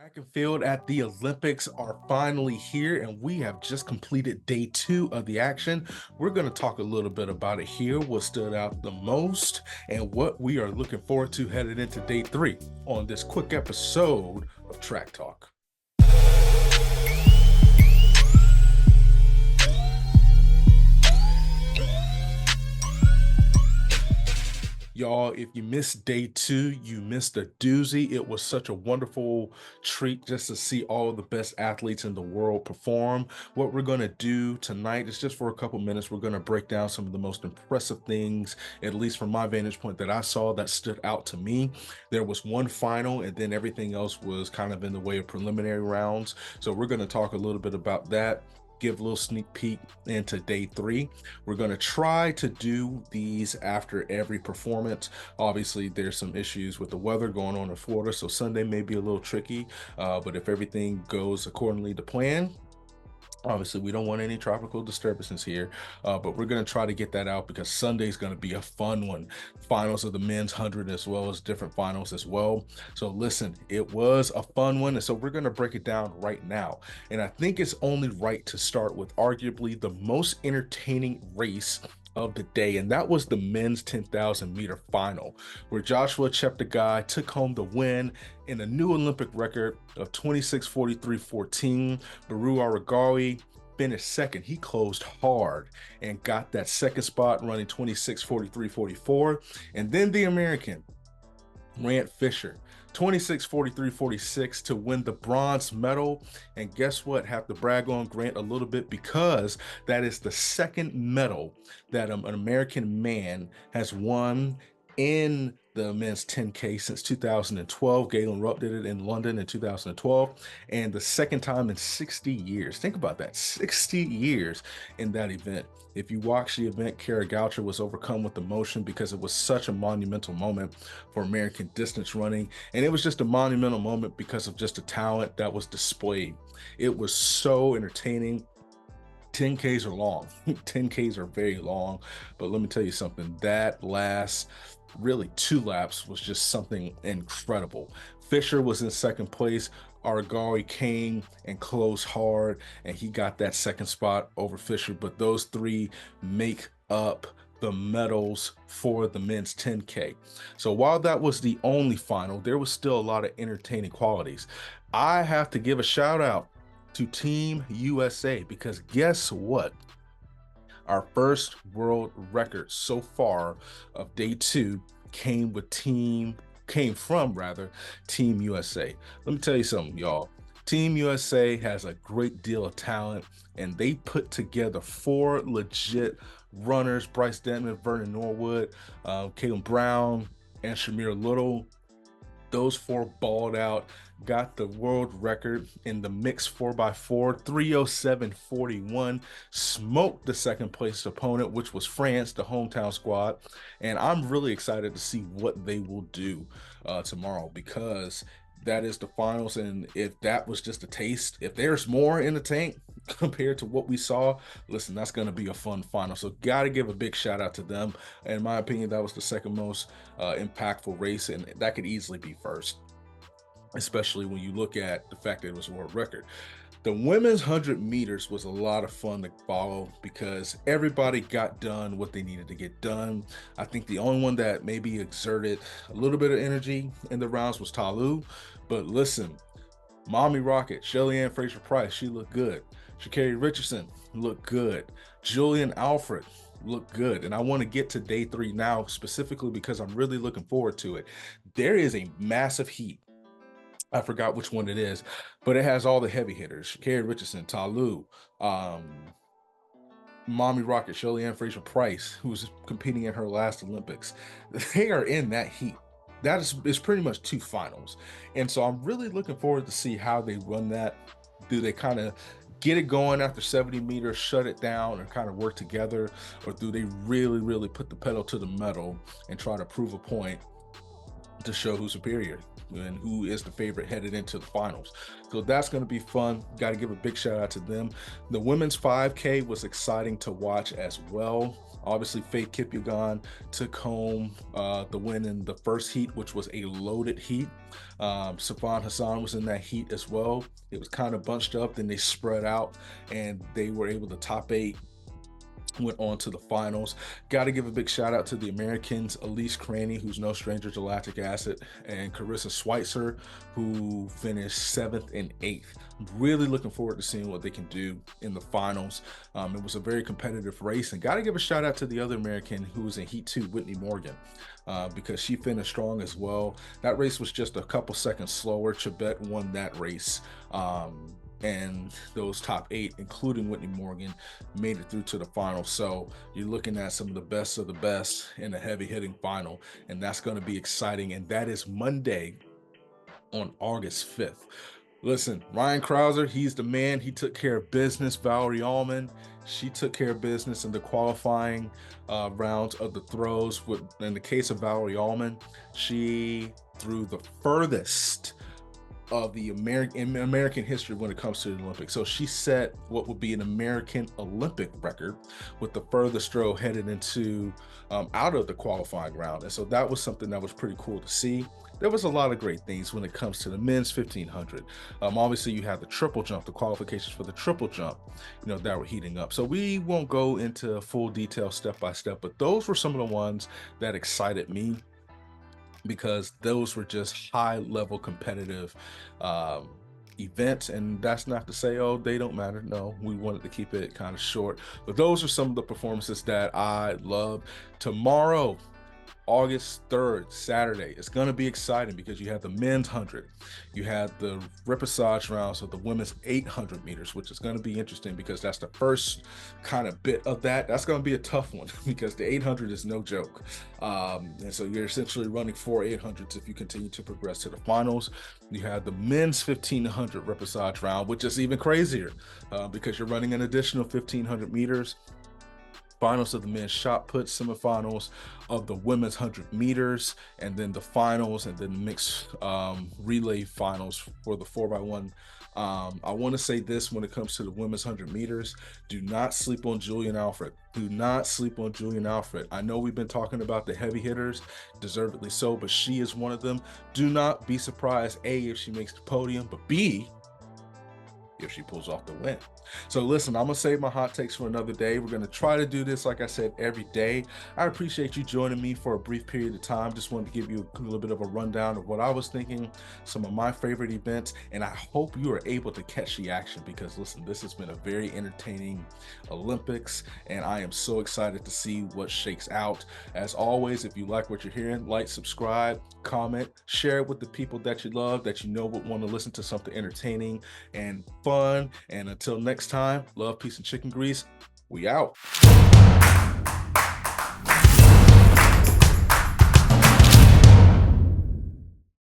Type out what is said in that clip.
Track and field at the Olympics are finally here, and we have just completed day two of the action. We're going to talk a little bit about it here, what stood out the most, and what we are looking forward to headed into day three on this quick episode of Track Talk. Y'all, if you missed day two, you missed a doozy. It was such a wonderful treat just to see all the best athletes in the world perform. What we're going to do tonight is just for a couple minutes, we're going to break down some of the most impressive things, at least from my vantage point, that I saw that stood out to me. There was one final, and then everything else was kind of in the way of preliminary rounds. So we're going to talk a little bit about that, give a little sneak peek into day three. We're going to try to do these after every performance. Obviously, there's some issues with the weather going on in Florida, so Sunday may be a little tricky, but if everything goes accordingly to plan, obviously, we don't want any tropical disturbances here, but we're going to try to get that out because Sunday is going to be a fun one. Finals of the men's 100 as well as different finals as well. So listen, it was a fun one. And so we're going to break it down right now. And I think it's only right to start with arguably the most entertaining race of the day, and that was the men's 10,000 meter final, where Joshua Cheptegei took home the win in a new Olympic record of 26:43.14. Baru Aragawi finished second. He closed hard and got that second spot running 26:43.44. And then the American Grant Fisher, 26:43.46 to win the bronze medal. And guess what? Have to brag on Grant a little bit because that is the second medal that an American man has won in the men's 10K since 2012. Galen Rupp did it in London in 2012, and the second time in 60 years. Think about that, 60 years in that event. If you watch the event, Kara Goucher was overcome with emotion because it was such a monumental moment for American distance running. And it was just a monumental moment because of just the talent that was displayed. It was so entertaining. 10Ks are long. 10Ks are very long. But let me tell you something, that last really two laps was just something incredible. Fisher was in second place. Aragawi came and closed hard, and he got that second spot over Fisher. But those three make up the medals for the men's 10K. So while that was the only final, there was still a lot of entertaining qualities. I have to give a shout out to Team USA because guess what? Our first world record so far of day two came from Team USA. Let me tell you something, y'all. Team USA has a great deal of talent, and they put together four legit runners: Bryce Denton, Vernon Norwood, Caitlin Brown, and Shamir Little. Those four balled out, got the world record in the mixed 4x4, 3:07.41, smoked the second place opponent, which was France, the hometown squad. And I'm really excited to see what they will do tomorrow, because that is the finals. And if that was just a taste, if there's more in the tank compared to what we saw, listen, that's going to be a fun final. So got to give a big shout out to them. In my opinion, that was the second most impactful race, and that could easily be first, especially when you look at the fact that it was a world record. The women's 100 meters was a lot of fun to follow because everybody got done what they needed to get done. I think the only one that maybe exerted a little bit of energy in the rounds was Talu. But listen, Mommy Rocket, Shelly-Ann Fraser-Price, she looked good. Sha'Carri Richardson looked good. Julian Alfred looked good. And I want to get to day three now specifically because I'm really looking forward to it. There is a massive heat. I forgot which one it is, but it has all the heavy hitters: Sha'Carri Richardson, Talu, Mommy Rocket, Shelly-Ann Fraser-Price, who was competing in her last Olympics. They are in that heat. That is pretty much two finals. And so I'm really looking forward to see how they run that. Do they kind of get it going after 70 meters, shut it down, and kind of work together? Or do they really, really put the pedal to the metal and try to prove a point to show who's superior and who is the favorite headed into the finals? So that's going to be fun. Got to give a big shout out to them. The women's 5K was exciting to watch as well. Obviously, Faith Kipyegon took home the win in the first heat, which was a loaded heat. Safan Hassan was in that heat as well. It was kind of bunched up, then they spread out, and they were able to top 8, went on to the finals. Got to give a big shout out to the Americans, Elise Craney, who's no stranger to lactic acid, and Carissa Schweitzer, who finished 7th and 8th. Really looking forward to seeing what they can do in the finals. It was a very competitive race, and got to give a shout out to the other American who was in Heat 2, Whitney Morgan, because she finished strong as well. That race was just a couple seconds slower. Chebet won that race. And those top 8, including Whitney Morgan, made it through to the final. So you're looking at some of the best in a heavy hitting final, and that's going to be exciting. And that is Monday on August 5th. Listen, Ryan Krauser, he's the man. He took care of business. Valerie Allman, she took care of business in the qualifying rounds of the throws. In the case of Valerie Allman, she threw the furthest of the American history when it comes to the Olympics. So she set what would be an American Olympic record with the furthest throw headed into out of the qualifying round. And so that was something that was pretty cool to see. There was a lot of great things when it comes to the men's 1500. Obviously, you have the triple jump, the qualifications for the triple jump, that were heating up. So we won't go into full detail step by step, but those were some of the ones that excited me, because those were just high level competitive events. And that's not to say, oh, they don't matter. No, we wanted to keep it kind of short, but those are some of the performances that I love. Tomorrow, August 3rd, Saturday, it's going to be exciting because you have the men's 100, you have the repechage rounds of the women's 800 meters, which is going to be interesting because that's the first kind of bit of that. That's going to be a tough one because the 800 is no joke. And so you're essentially running 4 800s if you continue to progress to the finals. You have the men's 1500 repechage round, which is even crazier because you're running an additional 1500 meters. Finals of the men's shot put, semifinals of the women's 100 meters, and then the finals, and then mixed relay finals for the 4x1. I want to say this when it comes to the women's 100 meters: do not sleep on Julian Alfred. Do not sleep on Julian Alfred. I know we've been talking about the heavy hitters, deservedly so, but she is one of them. Do not be surprised, A, if she makes the podium, but B, if she pulls off the win. So listen, I'm gonna save my hot takes for another day. We're gonna try to do this, like I said, every day. I appreciate you joining me for a brief period of time. Just wanted to give you a little bit of a rundown of what I was thinking, some of my favorite events, and I hope you are able to catch the action, because listen, this has been a very entertaining Olympics, and I am so excited to see what shakes out. As always, if you like what you're hearing, like, subscribe, comment, share it with the people that you love, that you know would want to listen to something entertaining and fun. And until next time, love, peace, and chicken grease. We out.